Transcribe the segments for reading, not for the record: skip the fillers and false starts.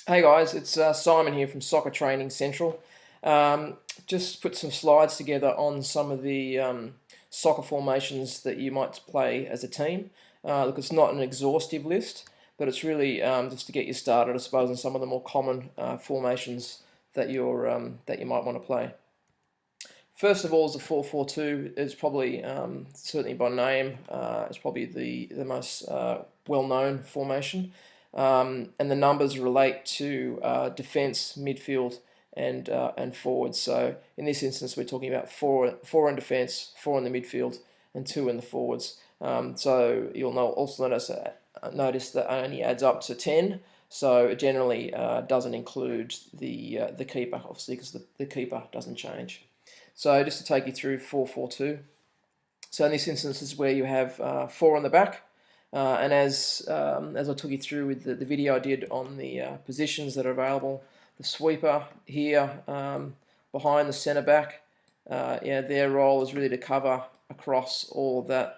Hey guys, it's Simon here from Soccer Training Central. Just put some slides together on some of the soccer formations that you might play as a team. Look, it's not an exhaustive list, but it's really just to get you started, I suppose, on some of the more common formations that you might want to play. First of all, is the 4-4-2. Is probably certainly by name, it's probably the most well-known formation. And the numbers relate to defence, midfield, and forward. So in this instance, we're talking about four in defence, four in the midfield, and two in the forwards. So you'll also notice that only adds up to 10. So it generally doesn't include the keeper, obviously, because the keeper doesn't change. So just to take you through 4-4-2. So in this instance, this is where you have four on the back. And as I took you through with the video I did on the positions that are available, the sweeper here behind the centre back, their role is really to cover across all of that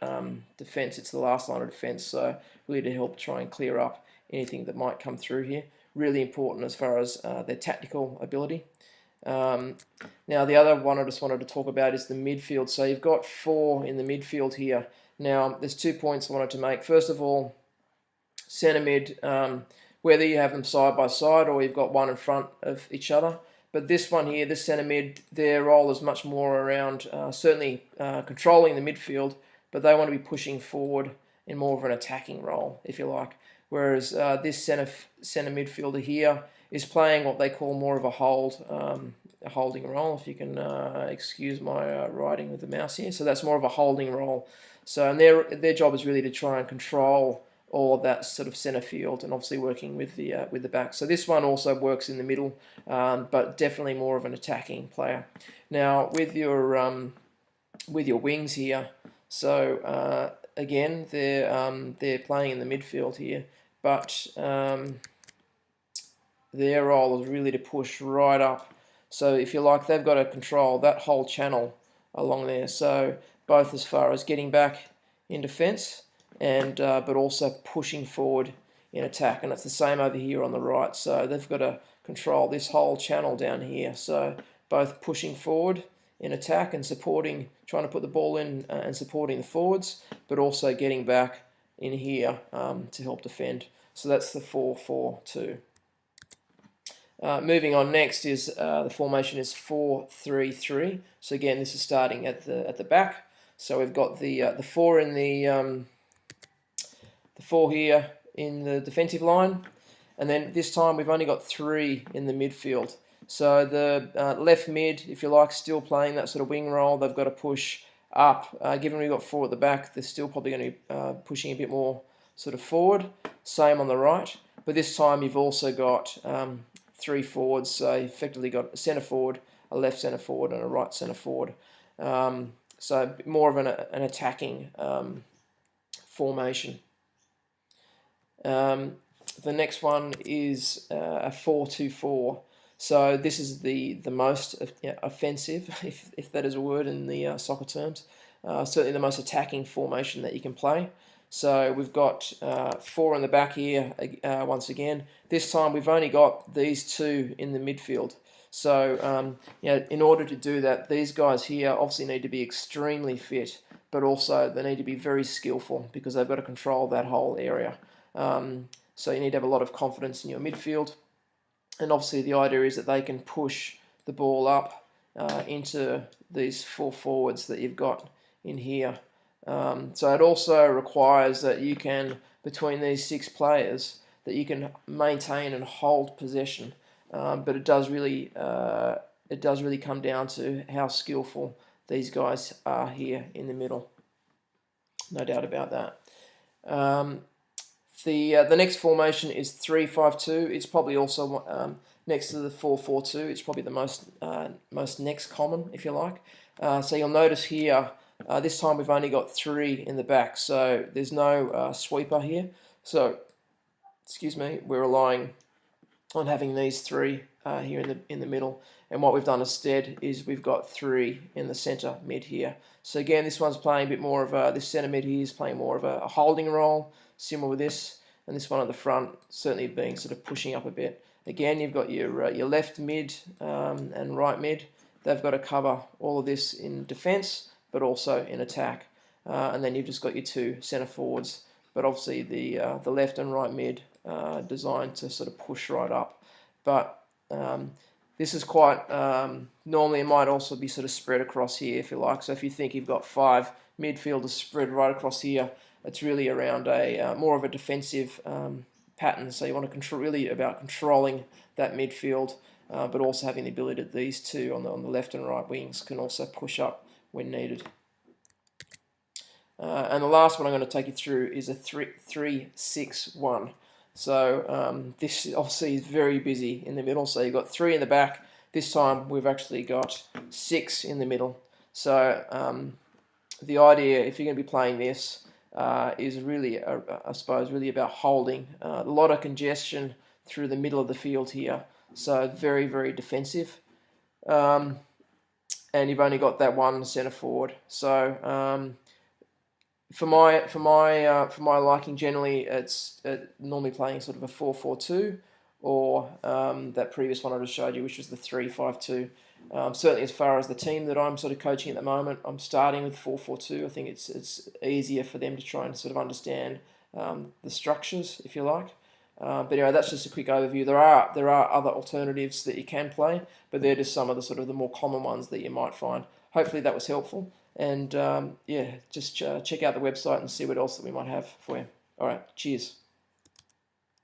defence. It's the last line of defence, so really to help try and clear up anything that might come through here. Really important as far as their tactical ability. Now the other one I just wanted to talk about is the midfield. So you've got four in the midfield here. Now there's 2 points I wanted to make. First of all, centre mid, whether you have them side by side or you've got one in front of each other. But this one here, this centre mid, their role is much more around certainly controlling the midfield, but they want to be pushing forward in more of an attacking role, if you like. Whereas this centre midfielder here is playing what they call more of a holding role, if you can excuse my writing with the mouse here. So that's more of a holding role. So and their job is really to try and control all of that sort of centre field, and obviously working with the back. So this one also works in the middle, but definitely more of an attacking player. Now with your wings here, so again they're playing in the midfield here, but their role is really to push right up. So if you like, they've got to control that whole channel along there. So both as far as getting back in defence and but also pushing forward in attack. And it's the same over here on the right. So they've got to control this whole channel down here. So both pushing forward in attack and supporting, trying to put the ball in and supporting the forwards, but also getting back in here to help defend. So that's the 4-4-2. Moving on, next is the formation is 4-3-3. So again, this is starting at the back. So we've got the four in the four here in the defensive line, and then this time we've only got three in the midfield. So the left mid, if you like, still playing that sort of wing role. They've got to push up. Given we've got four at the back, they're still probably going to be pushing a bit more sort of forward. Same on the right, but this time you've also got three forwards, so you effectively got a centre forward, a left centre forward, and a right centre forward. So more of an attacking formation. The next one is a 4-2-4. So this is the most offensive, if that is a word in the soccer terms. Certainly the most attacking formation that you can play. So we've got four in the back here once again. This time we've only got these two in the midfield. So in order to do that, these guys here obviously need to be extremely fit, but also they need to be very skillful because they've got to control that whole area. So you need to have a lot of confidence in your midfield. And obviously the idea is that they can push the ball up into these four forwards that you've got in here. So it also requires that you can, between these six players, that you can maintain and hold possession. But it does really come down to how skillful these guys are here in the middle. No doubt about that. The next formation is 3-5-2. It's probably also next to the 4-4-2. It's probably the most next common, if you like. So you'll notice here. This time we've only got three in the back, so there's no sweeper here. So, excuse me, we're relying on having these three here in the middle. And what we've done instead is we've got three in the centre mid here. So again, this one's playing a bit more of this centre mid here is playing more of a holding role, similar with this. and this one at the front certainly being sort of pushing up a bit. Again, you've got your left mid and right mid. They've got to cover all of this in defence, but also in attack. And then you've just got your two centre forwards, but obviously the left and right mid designed to sort of push right up. But this is quite, normally it might also be sort of spread across here if you like. So if you think you've got 5 midfielders spread right across here, it's really around a more of a defensive pattern. So you want to control, really about controlling that midfield, but also having the ability that these two on the left and right wings can also push up when needed. And the last one I'm going to take you through is a 3-6-1. So this obviously is very busy in the middle. So you've got 3 in the back. This time we've actually got 6 in the middle. So the idea, if you're going to be playing this, is really, I suppose, really about holding. A lot of congestion through the middle of the field here. So very, very defensive. And you've only got that one centre forward. So for my liking, generally it's normally playing sort of a 4-4-2, or that previous one I just showed you, which was the 3-5-2. Certainly, as far as the team that I'm sort of coaching at the moment, I'm starting with 4-4-2. I think it's easier for them to try and sort of understand the structures, if you like. But anyway, that's just a quick overview. There are other alternatives that you can play, but they're just some of the sort of the more common ones that you might find. Hopefully that was helpful. And yeah, just check out the website and see what else that we might have for you. All right, cheers.